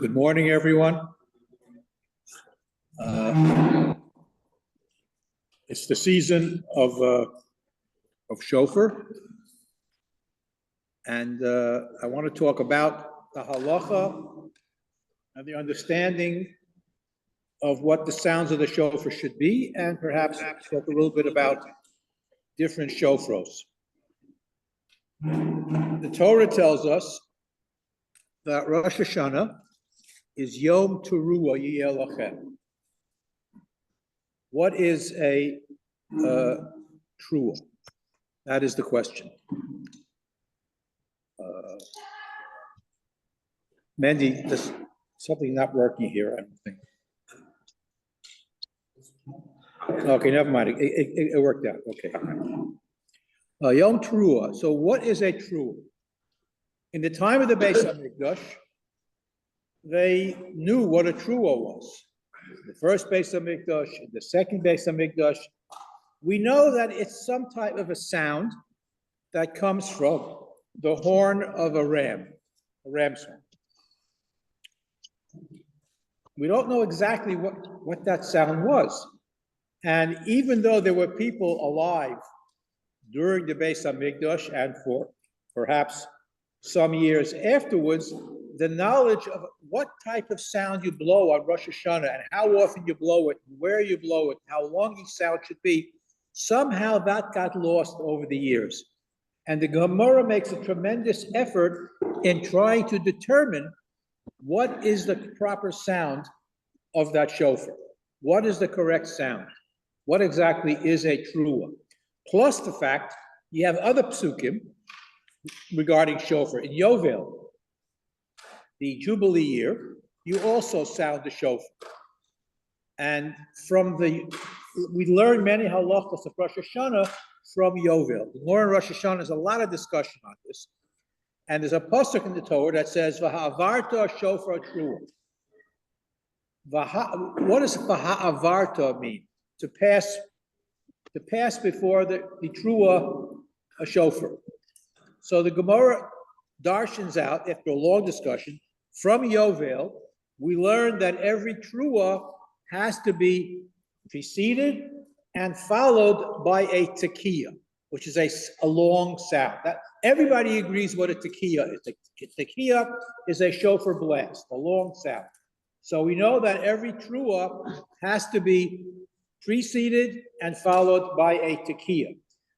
Good morning, everyone. It's the season of shofar, and I want to talk about the halacha and the understanding of what the sounds of the shofar should be, and perhaps talk a little bit about different shofros. The Torah tells us that Rosh Hashanah is Yom Teruah Yiyeh Lachem. What is a Teruah? That is the question. Mandy, there's something not working here, I don't think. Okay, never mind. It worked out. Okay. Yom Teruah. So what is a Teruah? In the time of the Beis HaMikdash, they knew what a Teruah was. The first Beis HaMikdash, the second Beis HaMikdash. We know that it's some type of a sound that comes from the horn of a ram's horn. We don't know exactly what that sound was. And even though there were people alive during the Beis HaMikdash and for perhaps some years afterwards, the knowledge of what type of sound you blow on Rosh Hashanah and how often you blow it, where you blow it, how long each sound should be, somehow that got lost over the years. And the Gemara makes a tremendous effort in trying to determine what is the proper sound of that shofar. What is the correct sound? What exactly is a Teruah? Plus the fact you have other psukim regarding shofar. In Yovel, the Jubilee year, you also sound the shofar. And we learn many halachos of Rosh Hashanah from Yovel. The Gemara in Rosh Hashanah, there's a lot of discussion on this. And there's a pasuk in the Torah that says, V'ha'avarta shofar Teruah. What does V'ha'avarta mean? To pass before the Teruah a shofar. So the Gemara darshans out, after a long discussion, from Yovel, we learn that every Teruah has to be preceded and followed by a tekiah, which is a long sound. That everybody agrees what a tekiah is. A tekiah is a shofar blast, a long sound. So we know that every Teruah has to be preceded and followed by a tekiah.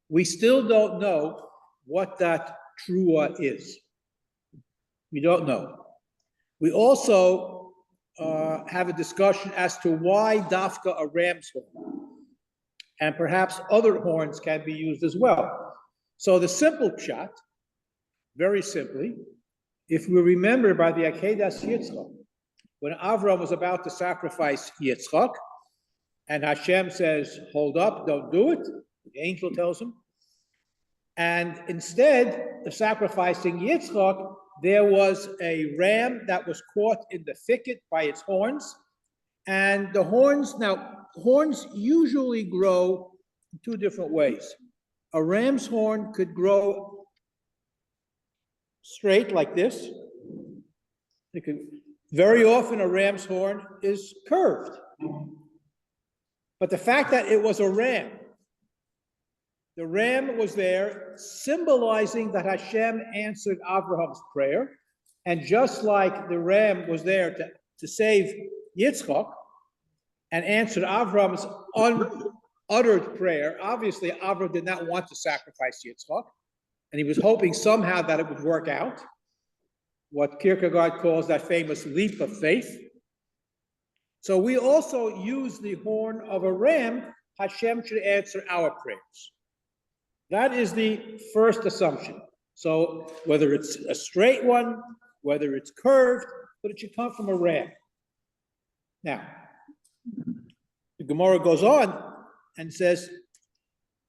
We still don't know what that Teruah is. We don't know. We also have a discussion as to why dafka a ram's horn, and perhaps other horns can be used as well. So the simple pshat, very simply, if we remember by the Akedas Yitzchak, when Avram was about to sacrifice Yitzchak, and Hashem says, hold up, don't do it, the angel tells him, and instead of sacrificing Yitzchak, there was a ram that was caught in the thicket by its horns. And the horns usually grow in two different ways. A ram's horn could grow straight like this. Very often a ram's horn is curved. But the fact that it was a ram, the ram was there symbolizing that Hashem answered Abraham's prayer. And just like the ram was there to save Yitzchak and answered Abraham's unuttered prayer, obviously Abraham did not want to sacrifice Yitzchak. And he was hoping somehow that it would work out. What Kierkegaard calls that famous leap of faith. So we also use the horn of a ram. Hashem should answer our prayers. That is the first assumption. So whether it's a straight one, whether it's curved, but it should come from a ram. Now, the Gemara goes on and says,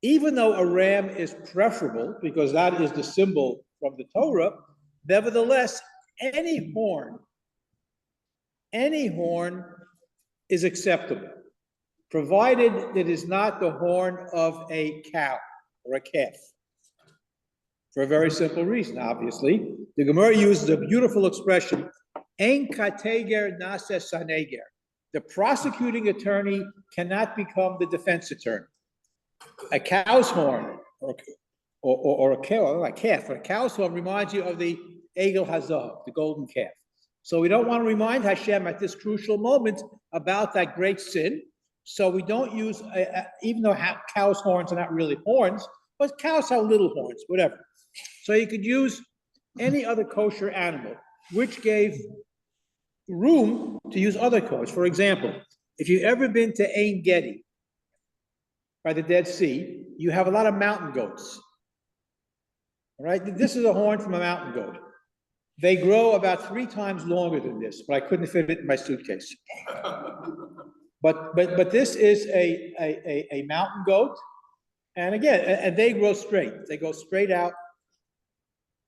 even though a ram is preferable, because that is the symbol from the Torah, nevertheless, any horn is acceptable, provided it is not the horn of a cow or a calf. for a very simple reason, obviously. The Gemara uses a beautiful expression, Ein kateger nase saneger. The prosecuting attorney cannot become the defense attorney. A cow's horn, or a cow, like calf, a cow's horn reminds you of the Egel Hazav, the golden calf. So we don't want to remind Hashem at this crucial moment about that great sin. So we don't use, even though cow's horns are not really horns, but cows have little horns, whatever. So you could use any other kosher animal, which gave room to use other kosher. For example, if you've ever been to Ein Gedi, by the Dead Sea, you have a lot of mountain goats. All right, this is a horn from a mountain goat. They grow about 3 times longer than this, but I couldn't fit it in my suitcase. But this is a mountain goat, and again, and they grow straight. They go straight out,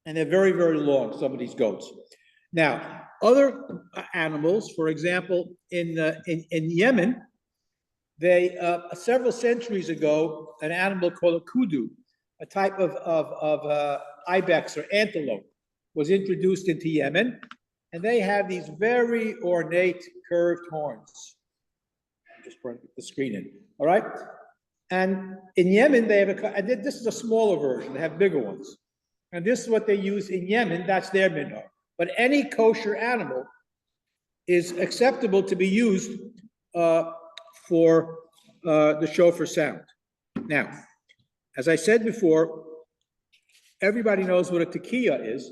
and they're very, very long, some of these goats. Now, other animals, for example, in Yemen, they several centuries ago, an animal called a kudu, a type of ibex or antelope, was introduced into Yemen, and they have these very ornate curved horns. I'm just putting the screen in, all right? And in Yemen, they have and this is a smaller version, they have bigger ones. And this is what they use in Yemen, that's their minhag. But any kosher animal is acceptable to be used for the shofar sound. Now, as I said before, everybody knows what a tekiah is.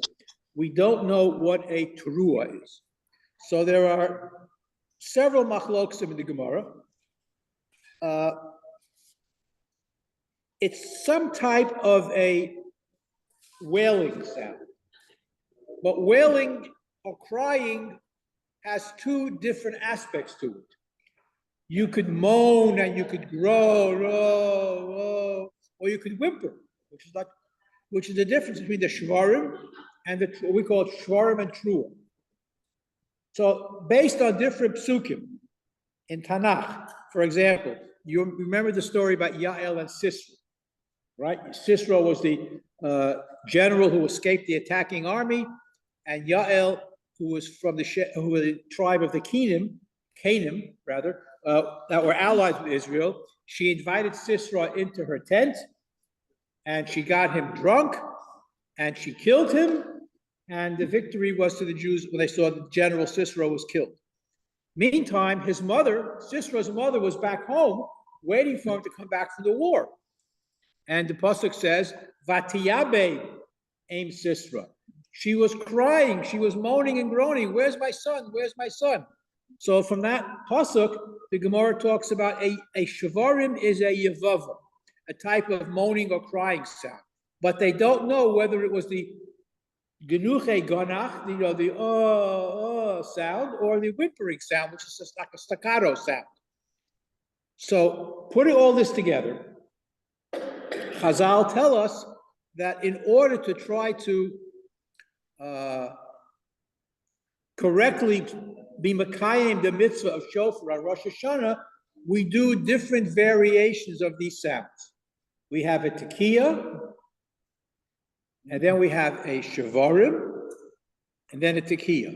We don't know what a teruah is. So there are several machlokim in the Gemara. It's some type of a wailing sound. But wailing or crying has 2 different aspects to it. You could moan and you could grow, or you could whimper, which is the difference between the shvarim and what we call shvarim and trua. So based on different psukim in Tanakh, for example, you remember the story about Yael and Sisera, right? Sisera was the general who escaped the attacking army, and Yael, who was from the tribe of the Canaan, rather, that were allies with Israel. She invited Sisera into her tent, and she got him drunk, and she killed him, and the victory was to the Jews when they saw that General Sisera was killed. Meantime, his mother, Sisera's mother, was back home, waiting for him to come back from the war. And the pasuk says, "Vatiyabe aim Sisera." She was crying, she was moaning and groaning, "Where's my son? Where's my son?" So from that pasuk, the Gemara talks about a shavarim is a yevava, a type of moaning or crying sound. But they don't know whether it was the genuche ganach, the sound, or the whimpering sound, which is just like a staccato sound. So putting all this together, Chazal tell us that in order to try to correctly be Makayim the mitzvah of shofar on Rosh Hashanah, we do different variations of these sounds. We have a tekiah, and then we have a shavarim, and then a tekiah.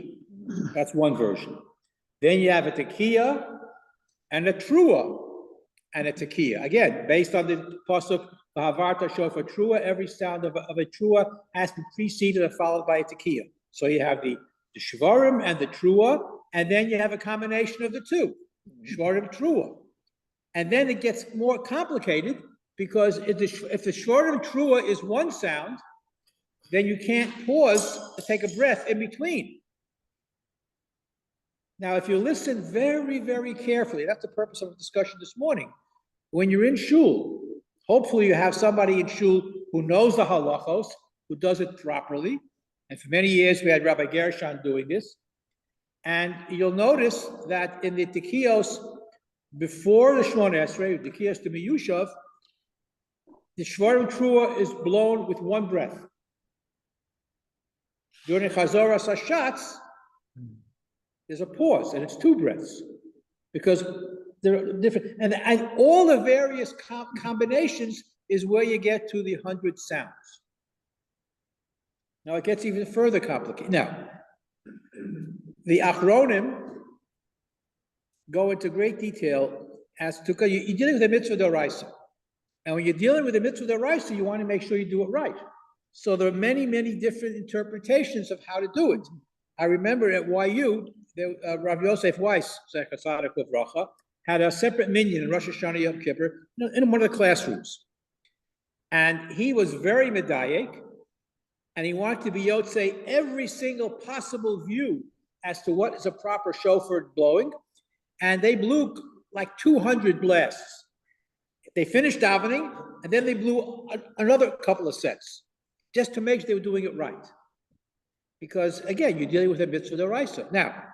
That's one version. Then you have a tekiah and a trua and a tekiah. Again, based on the pasuk, V'havarta shofar trua, every sound of a trua has to be preceded and followed by a tekiah. So you have the shvarim and the trua, and then you have a combination of the 2, shvarim trua. And then it gets more complicated, because if the shvarim trua is one sound, then you can't pause to take a breath in between. Now, if you listen very, very carefully, that's the purpose of the discussion this morning. When you're in shul, hopefully you have somebody in shul who knows the halachos, who does it properly. And for many years, we had Rabbi Gershon doing this. And you'll notice that in the tekiyos, before the Shmona Esrei, the tekiyos to Miyushav, the shvarim trua is blown with one breath. During Chazoras Hashatz, there's a pause, and it's 2 breaths, because they're different. And all the various combinations is where you get to the 100 sounds. Now it gets even further complicated. Now, the Achronim go into great detail as to, because you're dealing with a mitzvah d'oraisa. And when you're dealing with a mitzvah d'oraisa, you want to make sure you do it right. So there are many, many different interpretations of how to do it. I remember at YU, Rabbi Yosef Weiss, had a separate minyan in Rosh Hashanah Yom Kippur in one of the classrooms. And he was very medayek, and he wanted to be yotzei every single possible view as to what is a proper shofar blowing. And they blew like 200 blasts. They finished davening, and then they blew another couple of sets, just to make sure they were doing it right. Because again, you're dealing with a mitzvah d'oraisa. Now,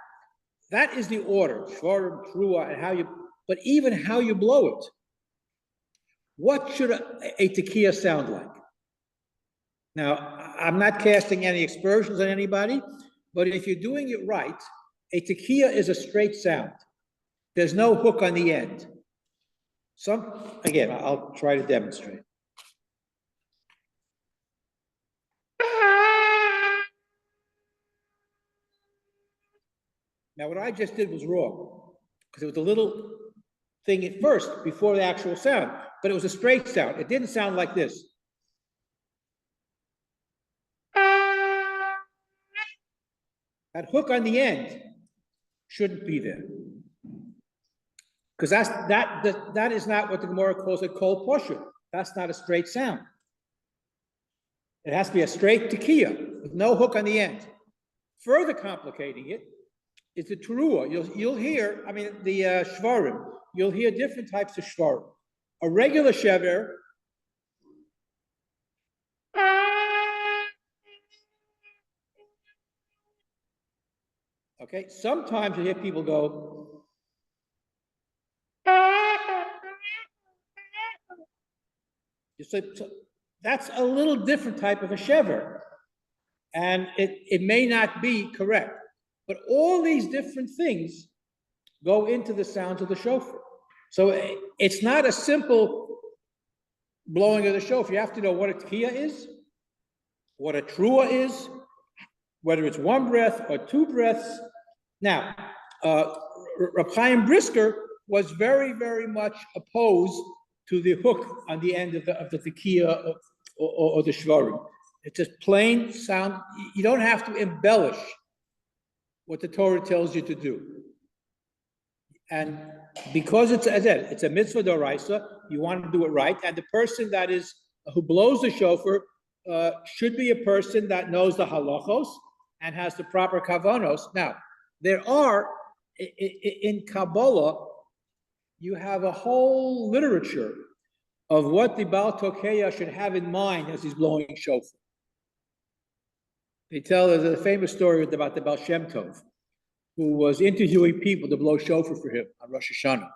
that is the order, shvarim, trua, and how you, but even how you blow it. What should a tekiah sound like? Now, I'm not casting any aspersions on anybody, but if you're doing it right, a tekiah is a straight sound. There's no hook on the end. Again, I'll try to demonstrate. Now, what I just did was wrong, because it was a little thing at first, before the actual sound, but it was a straight sound. It didn't sound like this. That hook on the end shouldn't be there. Because that is not what the Gemara calls a kol poshut. That's not a straight sound. It has to be a straight tekiah with no hook on the end. Further complicating it is the teruah. You'll hear, I mean, the shvarim. You'll hear different types of shvarim. A regular shever. Okay, sometimes you hear people go. So that's a little different type of a shever, and it may not be correct, but all these different things go into the sounds of the shofar. So it's not a simple blowing of the shofar. You have to know what a tekiah is, what a trua is, whether it's one breath or two breaths. Now, Reb Chaim Brisker was very, very much opposed to the hook on the end of the tekiah or the shvarim. It's just plain sound. You don't have to embellish what the Torah tells you to do. And because it's, as I said, it's a mitzvah d'oraisa, you want to do it right. And the person who blows the shofar should be a person that knows the halachos and has the proper kavanos. Now, there are, in Kabbalah, you have a whole literature of what the Baal Tokeya should have in mind as he's blowing shofar. They tell, there's a famous story about the Baal Shem Tov, who was interviewing people to blow shofar for him on Rosh Hashanah.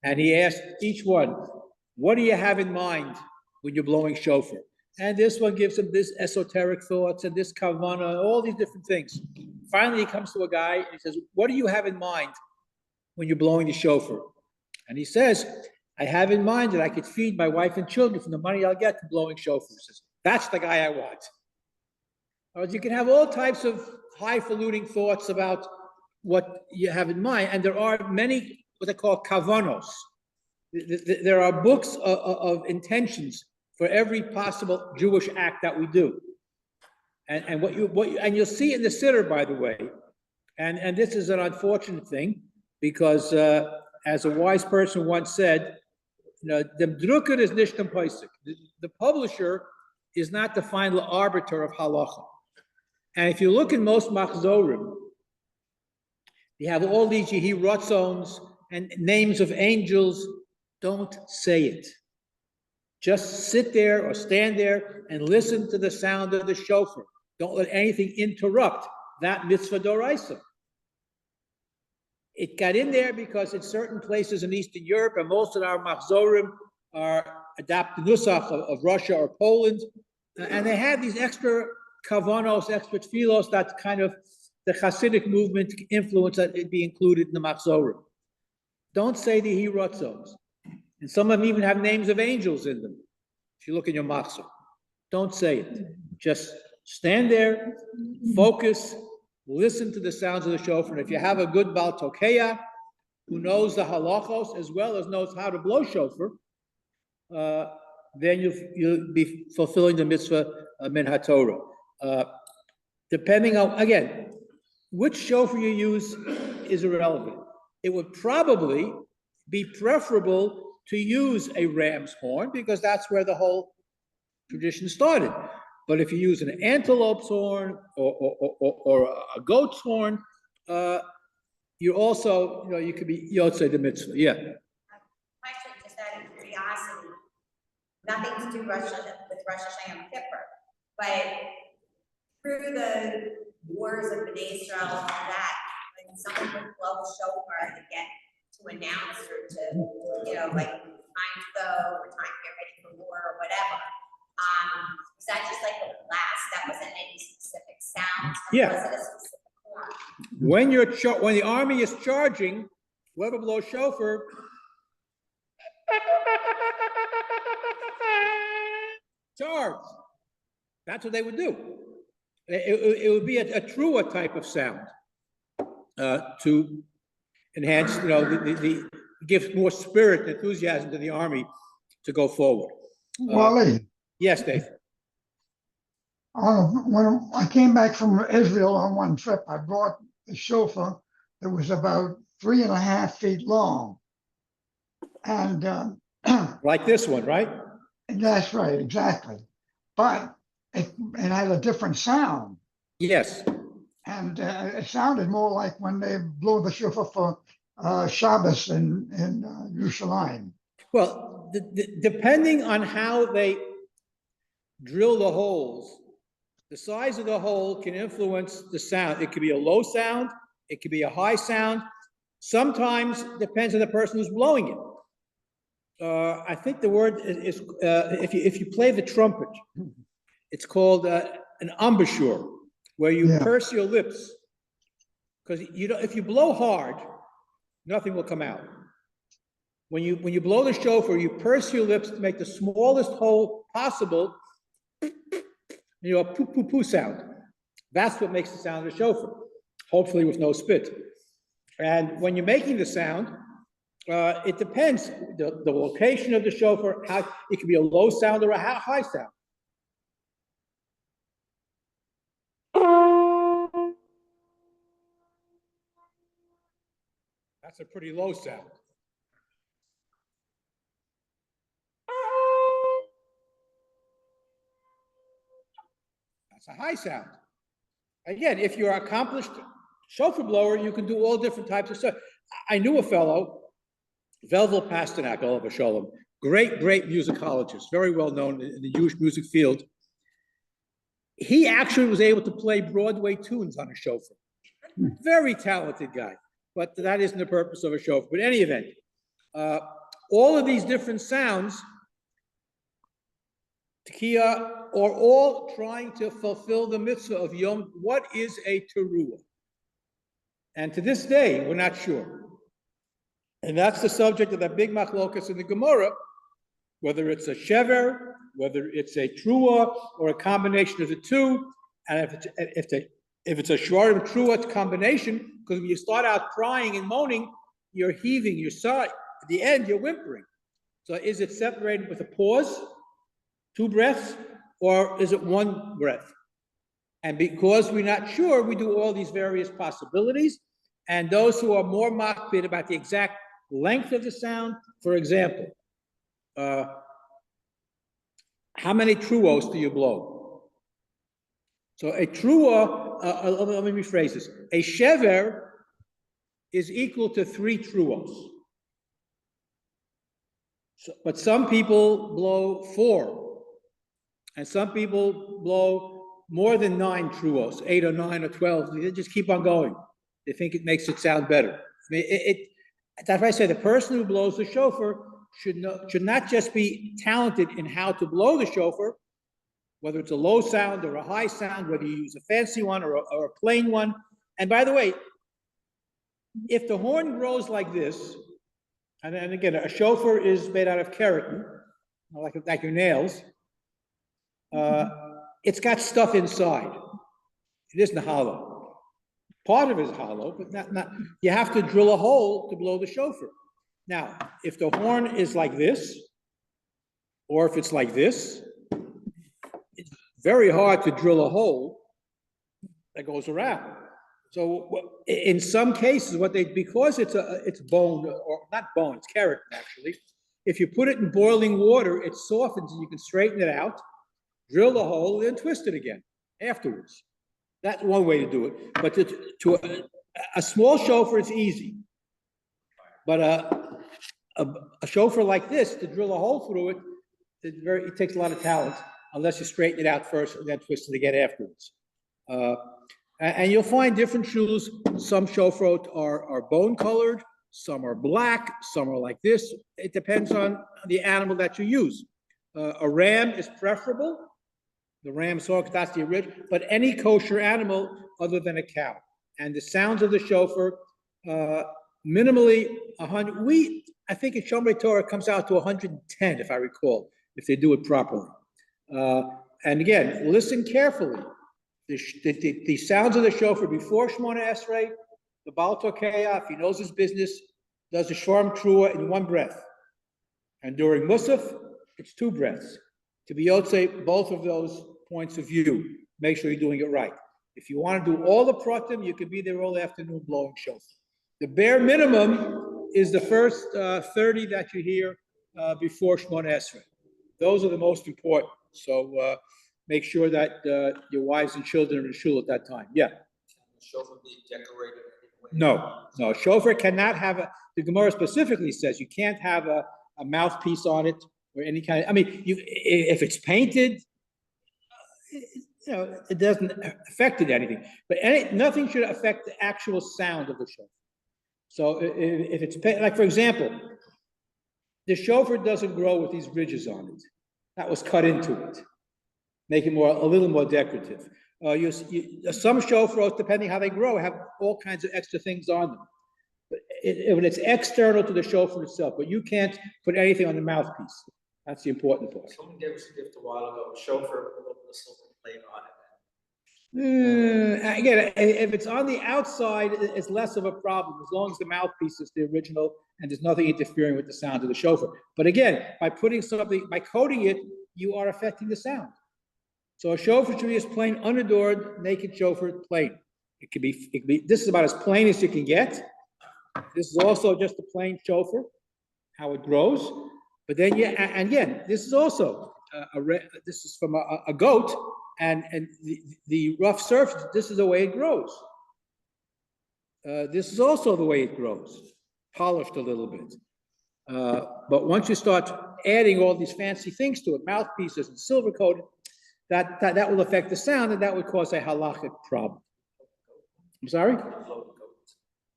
And he asked each one, what do you have in mind when you're blowing shofar? And this one gives him this esoteric thoughts and this kavana, all these different things. Finally, he comes to a guy and he says, what do you have in mind when you're blowing the shofar? And he says, I have in mind that I could feed my wife and children from the money I'll get from blowing shofar. He says, that's the guy I want. Or you can have all types of highfalutin thoughts about what you have in mind, and there are many what they call kavanos. There are books of intentions for every possible Jewish act that we do, and and you'll see in the siddur, by the way, and this is an unfortunate thing because as a wise person once said, the drucker is nishtam paisik. The publisher is not the final arbiter of halacha. And if you look in most machzorim, you have all these yehi ratzons and names of angels. Don't say it. Just sit there or stand there and listen to the sound of the shofar. Don't let anything interrupt that mitzvah d'oraisa. It got in there because in certain places in Eastern Europe, and most of our machzorim are adapted nusach of Russia or Poland, and they have these extra kavanos, extra tfilos, that kind of the Hasidic movement influence that it be included in the machzorim. Don't say the hiratzos. And some of them even have names of angels in them. If you look in your machzor, don't say it. Just Stand there, focus, listen to the sounds of the shofar. And if you have a good Baal Tokeya who knows the halachos as well as knows how to blow shofar, then you'll be fulfilling the mitzvah min haTorah. Depending on, again, which shofar you use is irrelevant. It would probably be preferable to use a ram's horn because that's where the whole tradition started. But if you use an antelope's horn or a goat's horn, you also, you could be yotzei the mitzvah. Yeah. Question, just out of curiosity, nothing to do with Rosh Hashanah and Kippur, but through the wars of Bnei Israel and all that, when someone would blow the shofar to get to announce or to, like time to go or time to get ready for war or whatever, was that just like a blast? That wasn't any specific sound? Yeah. Was it a specific form? When the army is charging, whoever blows shofar, charge. That's what they would do. It would be a truer type of sound to enhance, the give more spirit and enthusiasm to the army to go forward. Wally, Yes, Dave. when I came back from Israel on one trip, I brought a shofar that was about 3.5 feet long. And Like this one, right? that's right, exactly. But it had a different sound. Yes. And it sounded more like when they blow the shofar for Shabbos in Yerushalayim. Well, depending on how they drill the holes, the size of the hole can influence the sound. It could be a low sound, it could be a high sound. Sometimes depends on the person who's blowing it. I think the word is if you play the trumpet, it's called an embouchure, where you purse your lips, because if you blow hard, nothing will come out. When you blow the shofar, you purse your lips to make the smallest hole possible. A poo poo poo sound. That's what makes the sound of the shofar, hopefully with no spit. And when you're making the sound, it depends the location of the shofar. How it can be a low sound or a high sound. That's a pretty low sound. That's a high sound. Again, if you're an accomplished shofar blower, you can do all different types of stuff. I knew a fellow, Velvel Pasternak, Oliver Sholem, great musicologist, very well known in the Jewish music field. He actually was able to play Broadway tunes on a shofar. Very talented guy, but that isn't the purpose of a shofar. But in any event, all of these different sounds, Tekiah, are all trying to fulfill the mitzvah of Yom. What is a teruah? And to this day, we're not sure. And that's the subject of that big machlokas in the Gemara, whether it's a shever, whether it's a truah, or a combination of the two. And if it's a shvarim truah, it's a combination, because when you start out crying and moaning, you're heaving, you're sighing. At the end, you're whimpering. So is it separated with a pause, 2 breaths, or is it 1 breath? And because we're not sure, we do all these various possibilities. And those who are more makpid about the exact length of the sound, for example, how many truos do you blow? So a truah, let me rephrase this. A shever is equal to 3 truos. So, but some people blow 4. And some people blow more than 9 truos, 8 or 9 or 12. They just keep on going. They think it makes it sound better. I mean, that's why I say the person who blows the shofar should not just be talented in how to blow the shofar, whether it's a low sound or a high sound, whether you use a fancy one or a plain one. And by the way, if the horn grows like this, and again, a shofar is made out of keratin, like your nails. it's got stuff inside. It isn't hollow. Part of it is hollow, but not, you have to drill a hole to blow the shofar. Now, if the horn is like this, or if it's like this, it's very hard to drill a hole that goes around. So in some cases, because it's bone, or not bone, it's keratin actually. If you put it in boiling water, it softens and you can straighten it out, drill the hole, and then twist it again afterwards. That's one way to do it. But a small shofar, it's easy. But a shofar like this, to drill a hole through it, it takes a lot of talent, unless you straighten it out first and then twist it again afterwards. And you'll find different shoes. Some shofar are bone colored, some are black, some are like this. It depends on the animal that you use. A ram is preferable. The ram's horn, that's the original, but any kosher animal other than a cow. And the sounds of the shofar, minimally 100. I think in Shomrei Torah comes out to 110, if I recall, if they do it properly. And again, listen carefully. The sounds of the shofar before Shemona Esrei, the Baal Tokeya, if he knows his business, does the Shorm Trua in one breath. And during Musaf, it's 2 breaths. To be Yotze, both of those points of view, make sure you're doing it right. If you want to do all the pratim, you could be there all afternoon blowing shofar. The bare minimum is the first 30 that you hear before Shemona Esrei. Those are the most important. So make sure that your wives and children are in shul at that time. Yeah. Can the shofar be decorated No. Shofar cannot have the Gemara specifically says you can't have a mouthpiece on it or any kind of, I mean, if it's painted, it doesn't affect it anything. But nothing should affect the actual sound of the shofar. So if it's like, for example, the shofar doesn't grow with these ridges on it. That was cut into it, make it a little more decorative. Some shofars, depending how they grow, have all kinds of extra things on them. But when it's external to the shofar itself, but you can't put anything on the mouthpiece. That's the important part. Someone gave us a gift a while ago, a shofar with a little silver plate on it. Again, if it's on the outside, it's less of a problem, as long as the mouthpiece is the original and there's nothing interfering with the sound of the shofar. But again, by coating it, you are affecting the sound. So a shofar should be as plain, unadorned, naked shofar, plain. It could be, this is about as plain as you can get. This is also just a plain shofar, how it grows. But then, and again, this is also, this is from a goat, and the rough surface, this is the way it grows. This is also the way it grows, polished a little bit. But once you start adding all these fancy things to it, mouthpieces and silver coated, that will affect the sound, and that would cause a halachic problem. I'm sorry?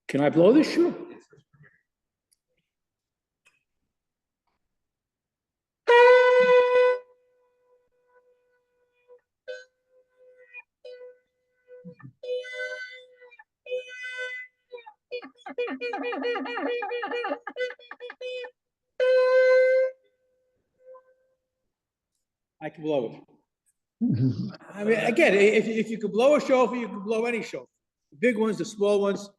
Can I blow this? Sure. I can blow it. I mean, again, if you could blow a shofar, you can blow any shofar. The big ones, the small ones,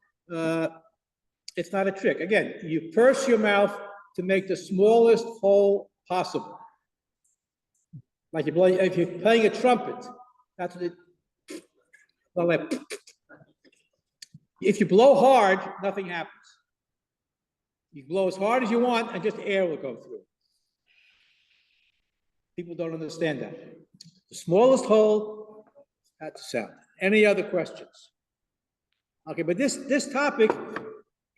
it's not a trick. Again, you purse your mouth to make the smallest hole possible. Like if you're playing a trumpet, that's what it. Well, if you blow hard, nothing happens. You blow as hard as you want, and just air will go through. People don't understand that. The smallest hole, that's the sound. Any other questions? Okay, but this topic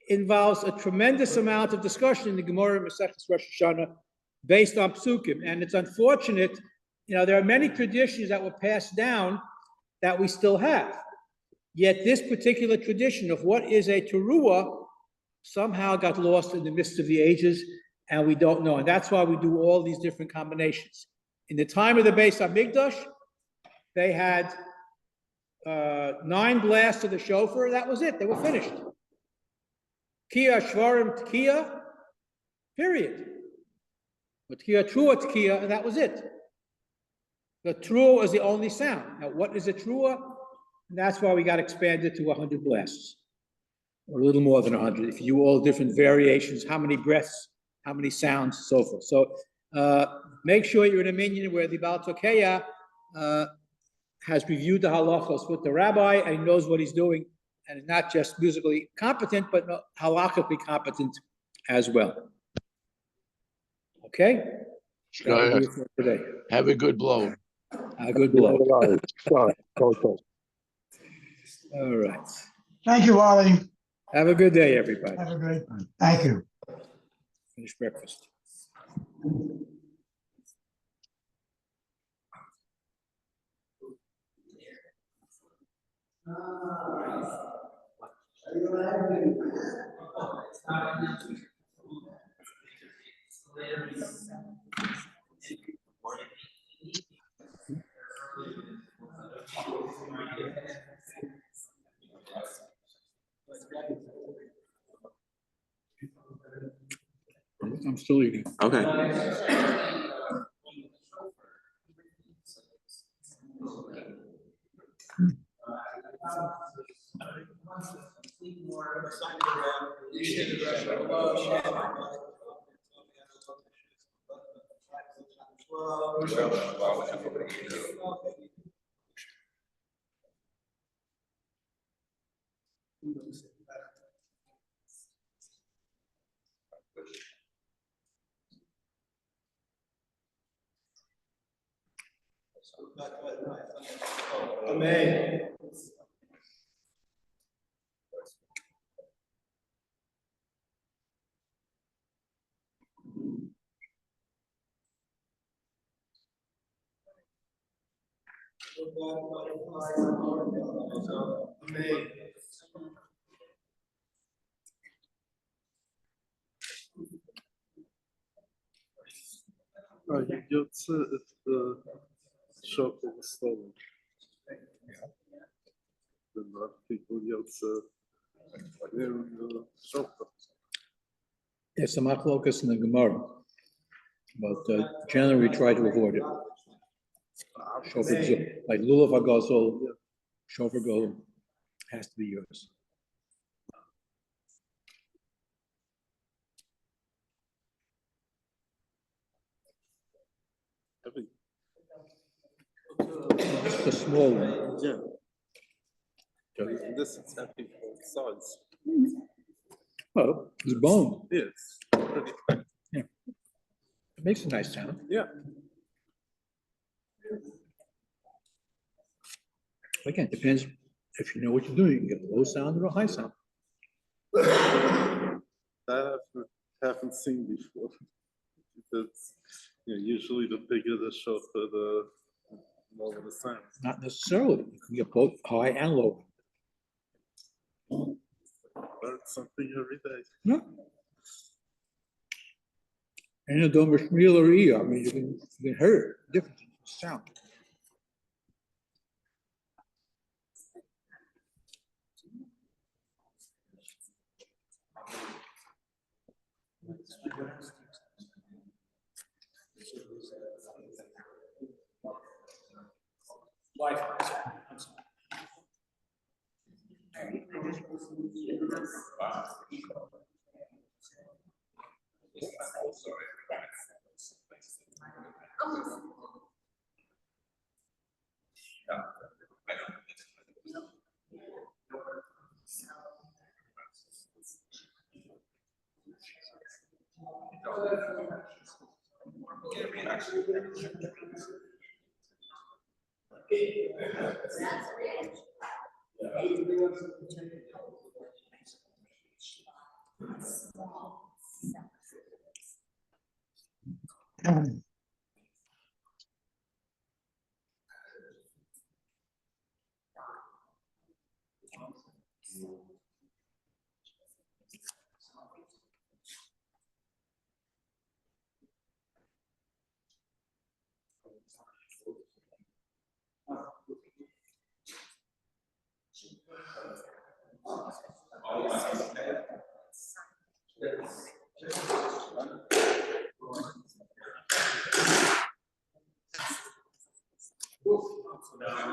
involves a tremendous amount of discussion in the Gemara Maseches Rosh Hashanah based on psukim, and it's unfortunate. There are many traditions that were passed down that we still have. Yet this particular tradition of what is a teruah somehow got lost in the midst of the ages, and we don't know. And that's why we do all these different combinations. In the time of the Beis HaMikdash, they had 9 blasts of the shofar. That was it. They were finished. Tkiya, Shvarim, Tkiya, period. But Tkiya, Trua, Tkiya, and that was it. The trua is the only sound. Now, what is a trua? And that's why we got expanded to 100 blasts, or a little more than 100. If you do all different variations, how many breaths, how many sounds, so forth. So make sure you're in a minyan where the Baal Tokeya has reviewed the halachos with the rabbi and he knows what he's doing, and is not just musically competent, but halachically competent as well. Okay? That'll do it for today. Have a good blow. A good blow. Sorry. All right. Thank you, Wally. Have a good day, everybody. Have a great one. Thank you. Finish breakfast. I'm still eating. Okay. Amen. Amen. Идется это шоковый стол. There's some machlokas in the Gemara, but generally we try to avoid it. Shofar, like lulav hagazol, shofar golem has to be yours. Just a small one. Yeah. This is happy for size. Oh, it's bone. Yes. It makes a nice sound. Yeah. Again, depends if you know what you're doing. You can get a low sound or a high sound. That I haven't seen before. That's, usually the bigger the shofar, the lower the sound. Not necessarily. You can get both high and low. Learn something every day. Yeah. And you don't real or ear. I mean, you can hear it, different sound. Yes.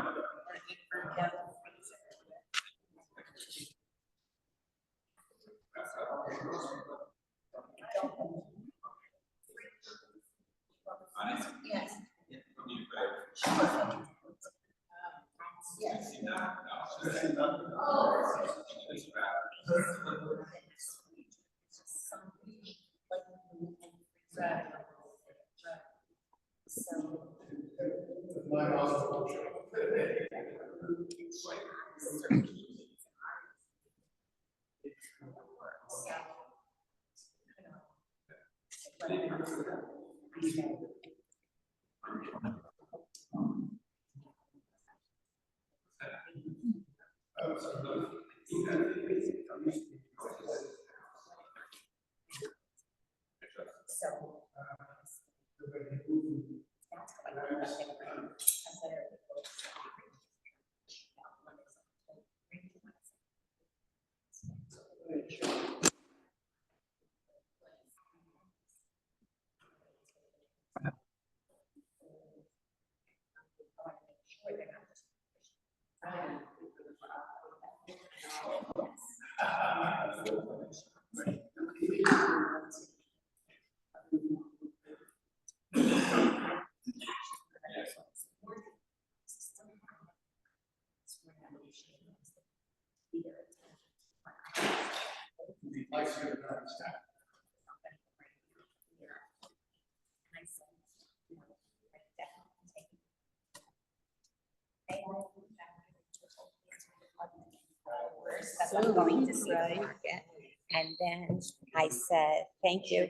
That's what I'm going to see the market. And then I said, thank you.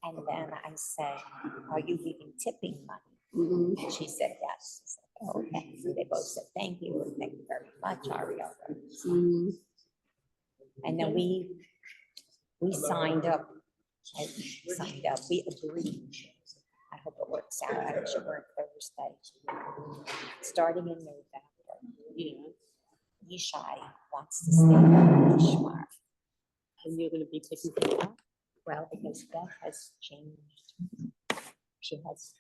And then I said, are you leaving tipping money? And she said, yes. She said, oh, okay. So they both said, thank you very much, Ariel. And then we signed up. We agreed. I hope it works out. I should work Thursday. Starting in November. Yishai wants to stay in Shiur. And you're gonna be taking care of that? Well, because Beth has changed. She has